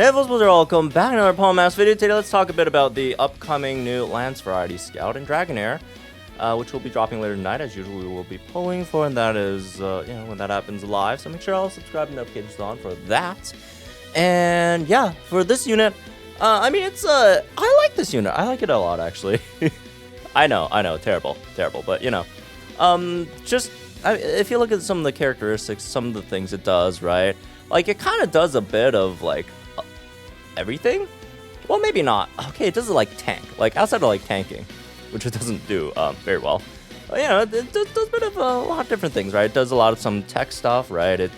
Hey folks, welcome back to another Paul Mass video. Today let's talk a bit about the upcoming new Lance variety Scout and Dragonair, which will be dropping later tonight. As usual, we will be pulling for, and that is, when that happens live. So make sure all subscribe and notifications on for that. And yeah, for this unit, I like this unit. I like it a lot, actually. I know, terrible, but if you look at some of the characteristics, some of the things it does, right? Like, it kind of does a bit of, like, everything? Well, maybe not. Okay, it does like tank, like outside of like tanking, which it doesn't do very well. It does a bit of a lot of different things, right? It does a lot of some tech stuff, right? It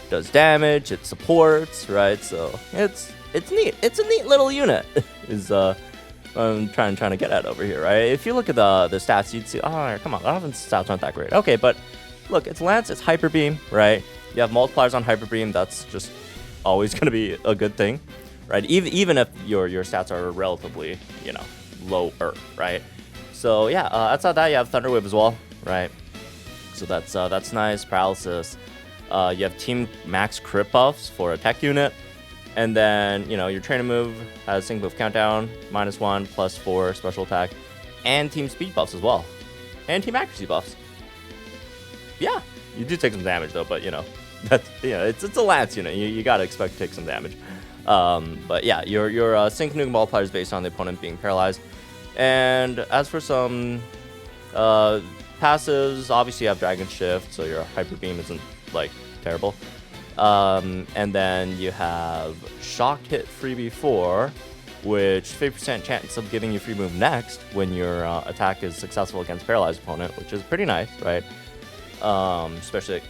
does damage, it supports, right? So it's neat. It's a neat little unit. Is I'm trying to get at over here, right? If you look at the stats, you'd see, oh, come on, the offense stats aren't that great. Okay, but look, it's Lance, it's Hyper Beam, right? You have multipliers on Hyper Beam. That's just always going to be a good thing. Right, even if your stats are relatively, lower, right? So yeah, outside that you have Thunder Wave as well, right? So that's nice. Paralysis. You have Team Max Crit buffs for a tech unit, and then your training move has Sync Move Countdown, -1, +4 special attack, and Team Speed buffs as well, and Team Accuracy buffs. Yeah, you do take some damage though, but that's it's a Lance unit. You gotta expect to take some damage. But yeah, your sync nuke multiplier is based on the opponent being paralyzed. And as for some passives, obviously you have Dragon Shift, so your Hyper Beam isn't like terrible. And then you have Shock Hit Freebie 4, which 50% chance of giving you free move next when your attack is successful against paralyzed opponent, which is pretty nice, right? Especially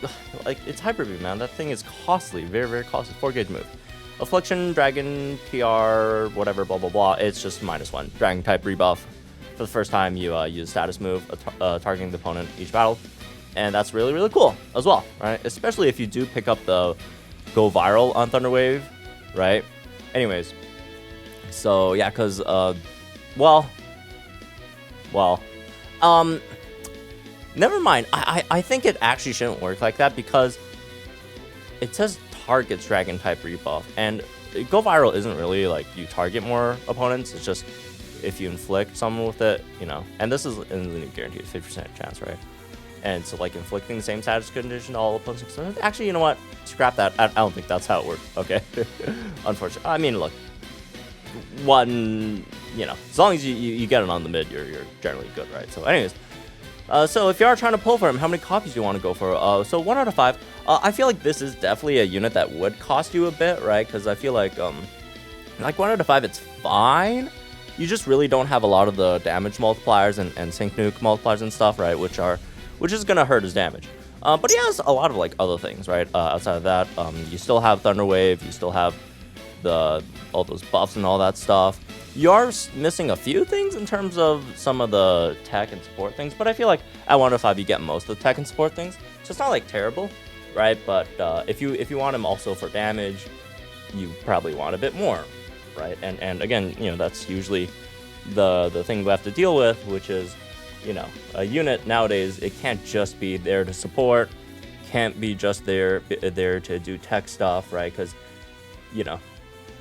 like it's Hyper Beam, man. That thing is costly, very, very costly. 4-gauge move. Affliction, Dragon, PR, whatever, blah, blah, blah. It's just -1. Dragon type rebuff. For the first time, you use status move, targeting the opponent each battle. And that's really, really cool as well, right? Especially if you do pick up the go viral on Thunder Wave, right? Anyways. So, yeah, because, never mind. I think it actually shouldn't work like that because it says targets Dragon type rebuff, and go viral isn't really like you target more opponents. It's just if you inflict someone with it, and this is in the new guaranteed 50% chance, right? And so like inflicting the same status condition to all opponents. Actually, you know what? Scrap that. I don't think that's how it works. Okay. Unfortunately, I mean, look, as long as you get it on the mid, you're generally good, right? So anyways, so if you are trying to pull for him, how many copies do you want to go for? So 1 out of 5. I feel like this is definitely a unit that would cost you a bit, right? Because I feel like 1 out of 5, it's fine. You just really don't have a lot of the damage multipliers and sync nuke multipliers and stuff, right? Which is gonna hurt his damage. But he has a lot of like other things, right? Outside of that, you still have Thunder Wave. You still have all those buffs and all that stuff. You are missing a few things in terms of some of the tech and support things, but I feel like at 1 out of 5 you get most of the tech and support things, so it's not like terrible, right? But if you want him also for damage, you probably want a bit more, right? And again, that's usually the thing we have to deal with, which is a unit nowadays, it can't just be there to support, can't be just there to do tech stuff, right? Because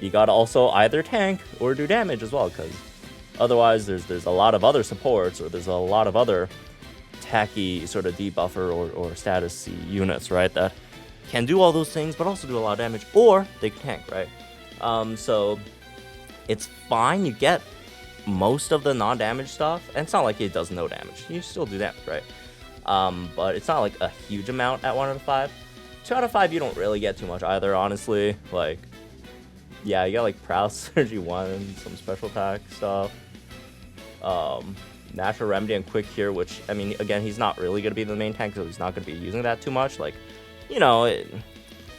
you gotta also either tank or do damage as well, because otherwise there's a lot of other supports, or there's a lot of other tacky sort of debuffer or status C units, right, that can do all those things but also do a lot of damage, or they can tank, right? So it's fine, you get most of the non-damage stuff, and it's not like it does no damage. You still do damage, right? But it's not like a huge amount at 1 out of 5. 2 out of 5 you don't really get too much either, honestly. Like, yeah, you got like Paralysis Synergy 1, some special attack stuff, Natural Remedy and Quick Cure, which, I mean, again, he's not really going to be the main tank, so he's not going to be using that too much. Like,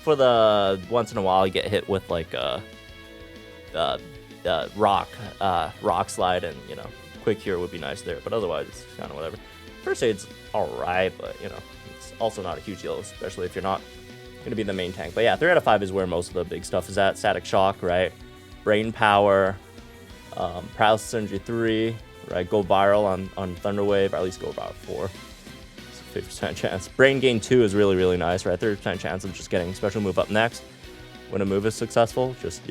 for the once in a while you get hit with like rock slide, and Quick Cure would be nice there, but otherwise it's kind of whatever. First Aid's alright, but it's also not a huge deal, especially if you're not going to be the main tank. But yeah, 3 out of 5 is where most of the big stuff is at. Static Shock, right? Brain Power, Paralysis Synergy 3, right? Go viral on Thunder Wave, or at least go viral 4. It's a 50% chance. Brain Gain 2 is really, really nice, right? 30% chance of just getting special move up next when a move is successful. Just,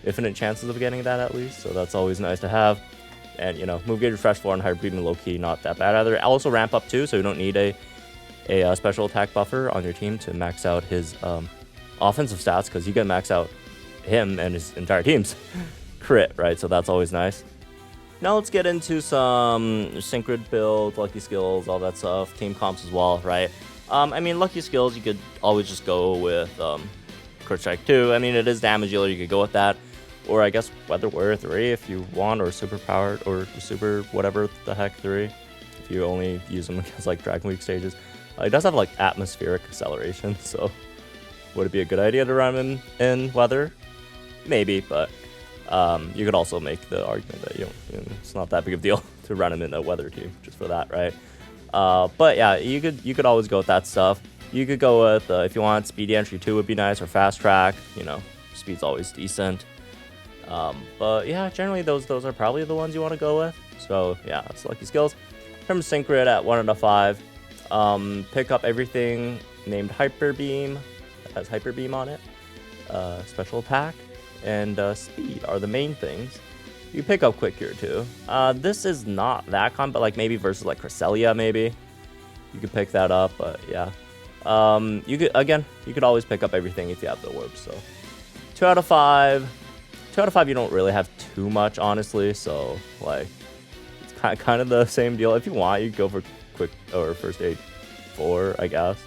infinite chances of getting that at least, so that's always nice to have. And, you know, move gauge refresh 4 and hyper beam low-key not that bad either. Also ramp up too, so you don't need a special attack buffer on your team to max out his offensive stats, because you can max out him and his entire team's crit, right? So that's always nice. Now let's get into some synchro build, lucky skills, all that stuff, team comps as well, right? I mean, lucky skills, you could always just go with crit strike 2. I mean, it is damage dealer, you could go with that. Or I guess Weather Warrior 3 if you want, or super powered, or super whatever the heck 3 if you only use them against like Dragon Week stages. It does have like atmospheric acceleration, so would it be a good idea to run him in weather? Maybe, but you could also make the argument that it's not that big of a deal to run him in a weather team just for that, right? But yeah, you could always go with that stuff. You could go with if you want speedy entry 2 would be nice, or fast track. You know, speed's always decent. But yeah, generally those are probably the ones you want to go with. So yeah, that's lucky skills. From Synchro at 1 out of 5. Pick up everything named Hyper Beam that has Hyper Beam on it. Special attack and speed are the main things. You pick up Quick Cure too. This is not that common, but like maybe versus like Cresselia, maybe you could pick that up. But yeah, you could always pick up everything if you have the orbs. So 2 out of 5. 2 out of 5, you don't really have too much, honestly. So like, it's kind of the same deal. If you want, you go for quick or first aid 4, I guess.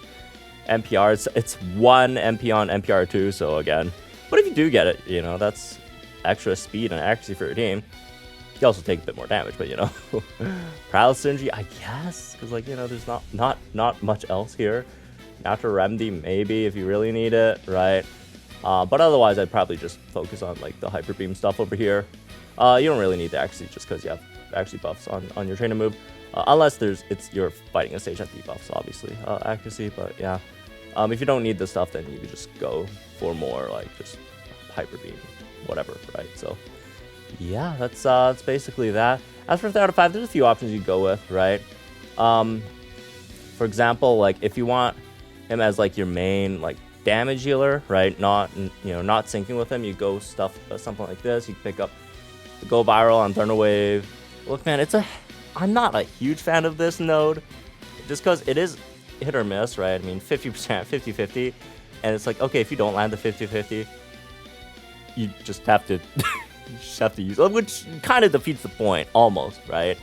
NPR, it's 1 MP on NPR 2. So again, but if you do get it, you know, that's extra speed and accuracy for your team. You also take a bit more damage, but you know, paralysis synergy, I guess, because like, you know, there's not much else here. Natural remedy, maybe if you really need it, right? But otherwise, I'd probably just focus on like the hyper beam stuff over here. You don't really need the accuracy just because you have accuracy buffs on your trainer move, unless you're fighting a stage at debuffs, obviously accuracy. But yeah, if you don't need the stuff, then you could just go for more like just hyper beam, whatever, right? So yeah, that's basically that. As for 3 out of 5, there's a few options you go with, right? For example, like if you want him as like your main like damage healer, right? Not syncing with him, you go something like this. You pick up the Go Viral on Thunder Wave. Look, man, I'm not a huge fan of this node, just because it is hit or miss, right? I mean, 50%, 50-50, and it's like, okay, if you don't land the 50-50, you just have to use it, which kind of defeats the point, almost, right?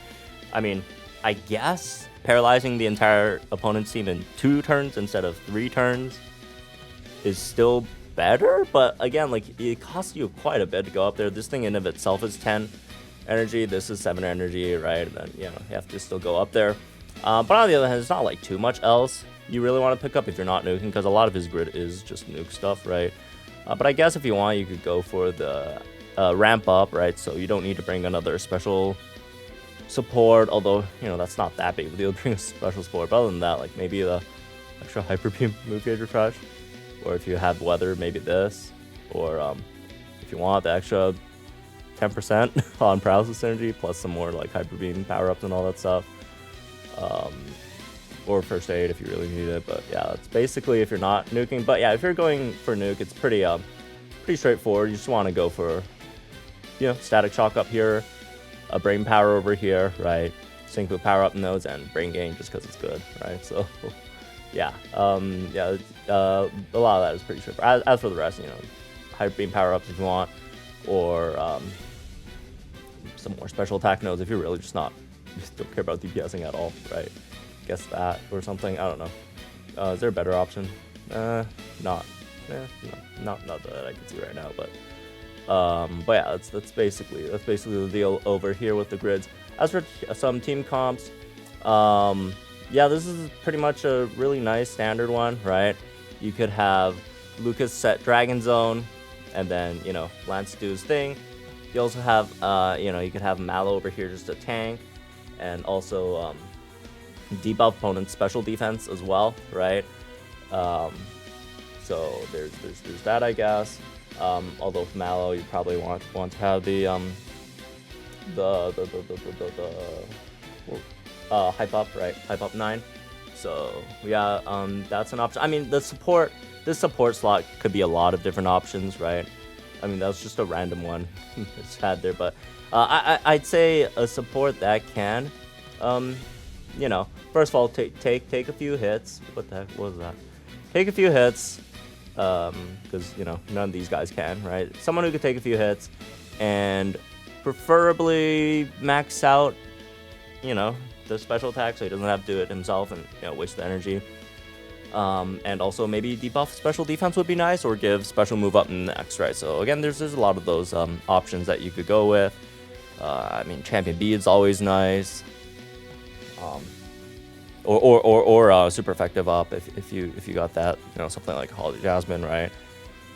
I mean, I guess paralyzing the entire opponent's team in 2 turns instead of 3 turns is still better, but again, like, it costs you quite a bit to go up there. This thing in of itself is 10 energy, this is 7 energy, right? And then, you know, you have to still go up there. But on the other hand, it's not like too much else you really want to pick up if you're not nuking, because a lot of his grid is just nuke stuff, right? But I guess if you want, you could go for the ramp up, right? So you don't need to bring another special support, although, you know, that's not that big of a deal to bring a special support. But other than that, like maybe the extra hyper beam move gauge refresh, or if you have weather, maybe this, or if you want the extra 10% on paralysis energy plus some more like hyper beam power ups and all that stuff, or first aid if you really need it. But yeah, that's basically if you're not nuking. But yeah, if you're going for nuke, it's pretty straightforward. You just want to go for, you know, static shock up here, a brain power over here, right? Sync with power up nodes and brain gain just because it's good, right? So yeah, a lot of that is pretty straightforward. As for the rest, you know, hyper beam power ups if you want, or some more special attack nodes if you're really just don't care about DPSing at all, right? Guess that or something. I don't know. Is there a better option? Not that I can see right now. But yeah, that's basically the deal over here with the grids. As for some team comps, yeah, this is pretty much a really nice standard one, right? You could have Lucas set Dragon Zone, and then, you know, Lance do his thing. You also have, you know, you could have Mallow over here just a tank, and also debuff opponent's special defense as well, right? So there's that, I guess. Although with Mallow, you probably want to have the hype up, right? Hype up 9. So yeah, that's an option. I mean, this support slot could be a lot of different options, right? I mean, that was just a random one it's had there, but I'd say a support that can, you know, first of all, take a few hits. What the heck was that? Take a few hits, because, you know, none of these guys can, right? Someone who could take a few hits and preferably max out, you know, the special attack so he doesn't have to do it himself and, you know, waste the energy. And also maybe debuff special defense would be nice, or give special move up next, right? So again, there's a lot of those options that you could go with. I mean, Champion B is always nice. Or super effective up if you got that, you know, something like Holiday Jasmine, right?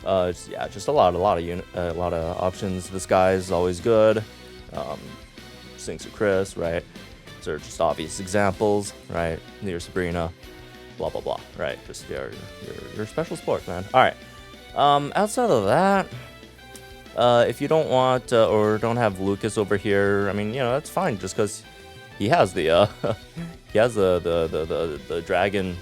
Yeah, just a lot of options. This guy is always good. Sings to Chris, right? These are just obvious examples, right? Near Sabrina, blah blah blah, right? Just your special sport, man. All right. Outside of that, if you don't want or don't have Lucas over here, I mean, you know, that's fine. Just because he has the the dragon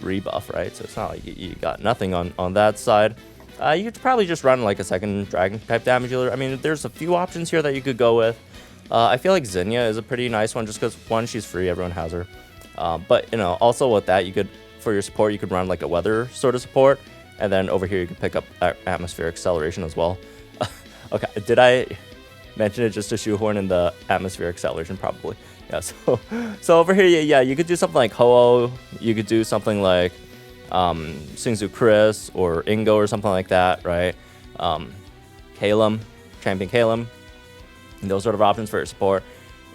rebuff, right? So it's not like you got nothing on that side. You could probably just run like a second dragon type damage dealer. I mean, there's a few options here that you could go with. I feel like Zinnia is a pretty nice one just because, one, she's free, everyone has her. But, you know, also with that, you could, for your support, you could run like a weather sort of support. And then over here, you could pick up atmospheric acceleration as well. Okay, did I mention it just to shoehorn in the atmospheric acceleration? Probably. Yeah, so over here, yeah, you could do something like Ho-Oh. You could do something like Singzu Chris or Ingo or something like that, right? Kalem, Champion Kalem. Those sort of options for your support.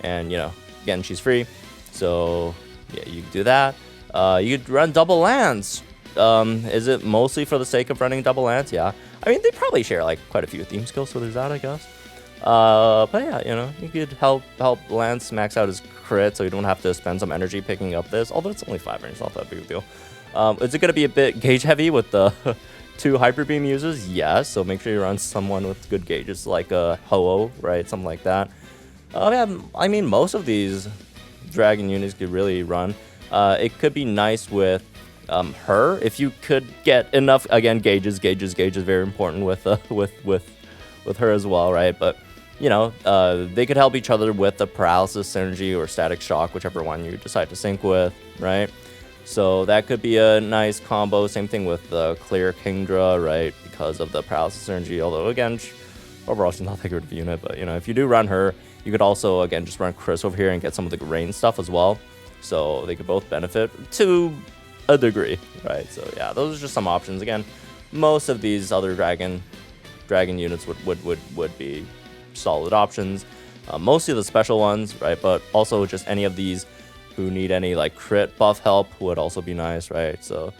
And, you know, again, she's free. So, yeah, you could do that. You could run double lance. Is it mostly for the sake of running double lance? Yeah. I mean, they probably share, like, quite a few theme skills, so there's that, I guess. But yeah, you know, you could help Lance max out his crit so you don't have to spend some energy picking up this. Although it's only 5 range, it's not that big of a deal. Is it going to be a bit gauge heavy with the 2 Hyper Beam users? Yes, so make sure you run someone with good gauges like Ho-Oh, right? Something like that. Yeah, I mean, most of these dragon units could really run. It could be nice with her if you could get enough. Again, gauges very important with her as well, right? But you know, they could help each other with the paralysis synergy or static shock, whichever one you decide to sync with, right? So that could be a nice combo. Same thing with the Clear Kingdra, right? Because of the paralysis synergy. Although again, overall she's not that good of a unit, but you know, if you do run her, you could also again just run Chris over here and get some of the rain stuff as well. So they could both benefit to a degree, right? So yeah, those are just some options. Again, most of these other dragon units would be solid options. Mostly the special ones, right? But also just any of these who need any like crit buff help would also be nice, right? So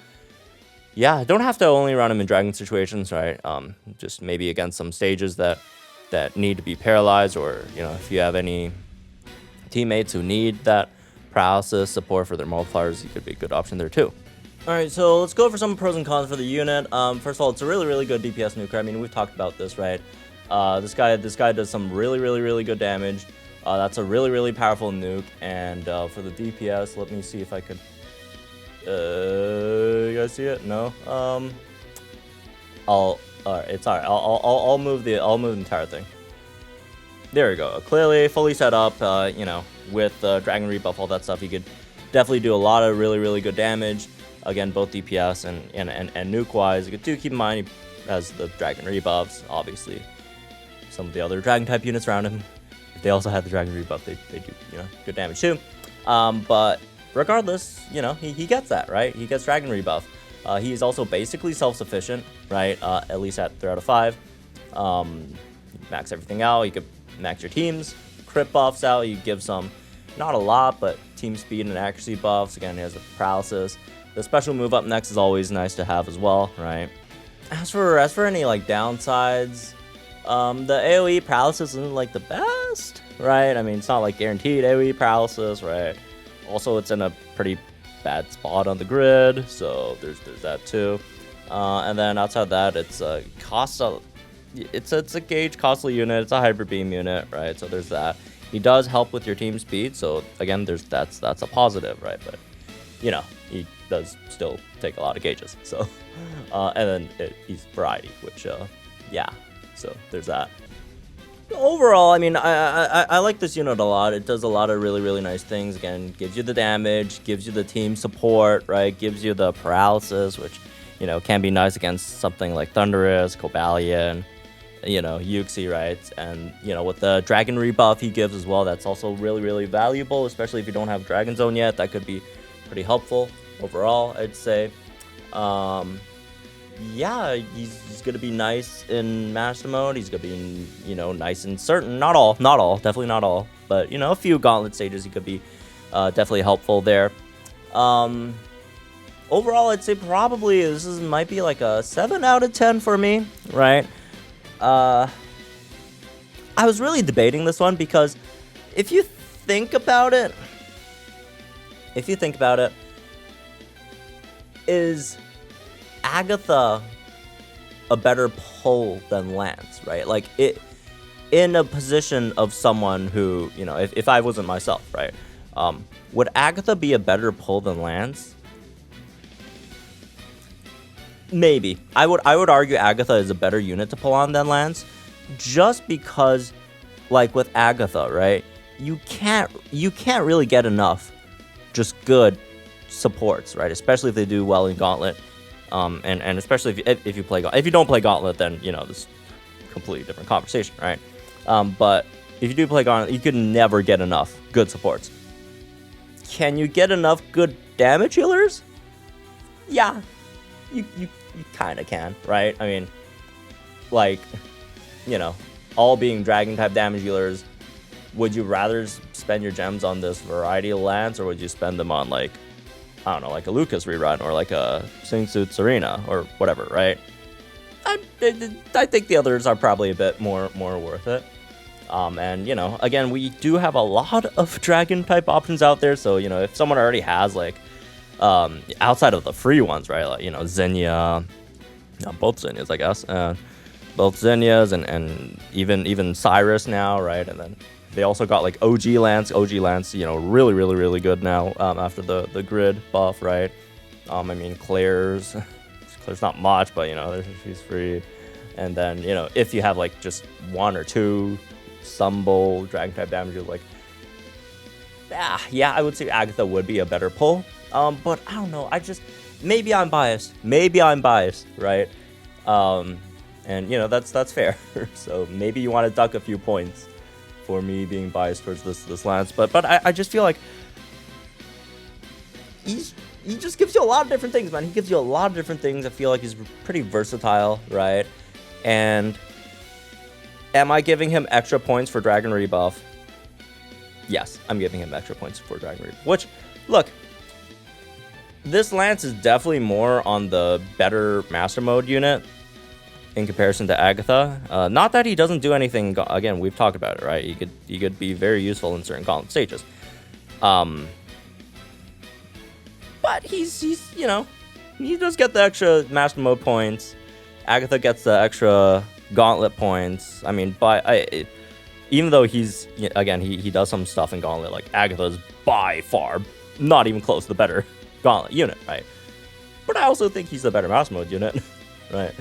yeah, don't have to only run them in dragon situations, right? Just maybe against some stages that need to be paralyzed, or you know, if you have any teammates who need that paralysis support for their multipliers, you could be a good option there too. Alright, so let's go over some pros and cons for the unit. First of all, it's a really good DPS nuker. I mean, we've talked about this, right? This guy does some really good damage. That's a really powerful nuke. And for the DPS, let me see if I could. You guys see it? No. It's alright. I'll move the entire thing. There we go. Clearly, fully set up. You know, with Dragon Rebuff, all that stuff, you could definitely do a lot of really good damage. Again, both DPS and nuke wise. You do keep in mind he has the Dragon Rebuffs, obviously. Some of the other Dragon type units around him, if they also had the Dragon Rebuff, they do, you know, good damage too. But regardless, you know, he gets that, right? He gets Dragon Rebuff. He's also basically self-sufficient, right? At least at 3 out of 5. Max everything out. You could max your teams, crit buffs out. You give some, not a lot, but team speed and accuracy buffs. Again, he has a paralysis. The special move up next is always nice to have as well, right? As for any like downsides, the AoE paralysis isn't like the best, right? I mean, it's not like guaranteed AoE paralysis, right? Also, it's in a pretty bad spot on the grid, so there's that too. And then outside of that, it's a it's a gauge costly unit. It's a hyper beam unit, right? So there's that. He does help with your team speed, so again, that's a positive, right? But you know, he does still take a lot of gauges. So, and then he's variety, which yeah. So there's that. Overall, I mean, I like this unit a lot. It does a lot of really nice things. Again, gives you the damage, gives you the team support, right? Gives you the paralysis, which, you know, can be nice against something like Thunderous, Cobalion, you know, Yuxi, right? And, you know, with the Dragon rebuff he gives as well, that's also really valuable, especially if you don't have Dragon Zone yet. That could be pretty helpful overall, I'd say. Yeah, he's gonna be nice in Master Mode. He's gonna be, you know, nice in certain, not all, definitely not all, but, you know, a few Gauntlet stages he could be definitely helpful there. Overall, I'd say probably might be like a 7 out of 10 for me, right? I was really debating this one because if you think about it, is Agatha a better pull than Lance, right? Like, it in a position of someone who, you know, if I wasn't myself, right? Would Agatha be a better pull than Lance? Maybe. I would argue Agatha is a better unit to pull on than Lance, just because, like with Agatha, right? You can't really get enough just good supports, right? Especially if they do well in Gauntlet. And especially if you play Gauntlet. If you don't play Gauntlet, then, you know, this is a completely different conversation, right? But if you do play Gauntlet, you can never get enough good supports. Can you get enough good damage healers? Yeah, you kind of can, right? I mean, like, you know, all being Dragon type damage healers. Would you rather spend your gems on this variety of Lance, or would you spend them on, like, I don't know, like a Lucas rerun or like a Sing Suit Serena or whatever, right? I think the others are probably a bit more worth it. And, you know, again, we do have a lot of Dragon type options out there. So, you know, if someone already has, like, outside of the free ones, right? Like, you know, Xenia, both Xenias, I guess. Both Xenias and even Cyrus now, right? And then they also got like OG Lance, you know, really good now after the grid buff, right? I mean, Claire's not much, but, you know, she's free. And then, you know, if you have like just one or two Stumble Dragon type damages, like, yeah, I would say Agatha would be a better pull. But I don't know, maybe I'm biased, right? And, you know, that's fair. So maybe you want to duck a few points for me being biased towards this Lance, but I just feel like he just gives you a lot of different things, man. He gives you a lot of different things. I feel like he's pretty versatile, right? And am I giving him extra points for Dragon rebuff? Yes, I'm giving him extra points for Dragon rebuff. Which, look, this Lance is definitely more on the better Master Mode unit in comparison to Agatha. Not that he doesn't do anything. Again, we've talked about it, right? He could be very useful in certain Gauntlet stages. But he's you know, he does get the extra Master Mode points. Agatha gets the extra Gauntlet points. I mean, even though he's, again, he does some stuff in Gauntlet, like Agatha's by far not even close to the better Gauntlet unit, right? But I also think he's the better Master Mode unit, right?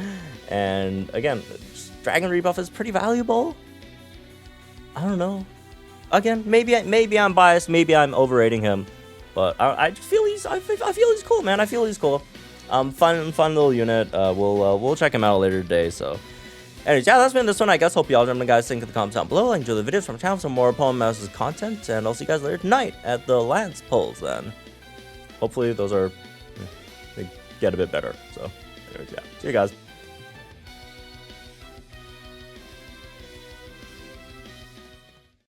And again, Dragon rebuff is pretty valuable. I don't know. Again, maybe I'm biased, maybe I'm overrating him, but I just feel I feel he's cool, man. I feel he's cool. Fun little unit. We'll check him out later today. So, anyways, yeah, that's been this one, I guess. Hope y'all enjoyed, guys. Think in the comments down below. Enjoy the videos from the channel, some more Opponent Mouse's content, and I'll see you guys later tonight at the Lance polls. Then, hopefully, those they get a bit better. So, anyways, yeah, see you guys.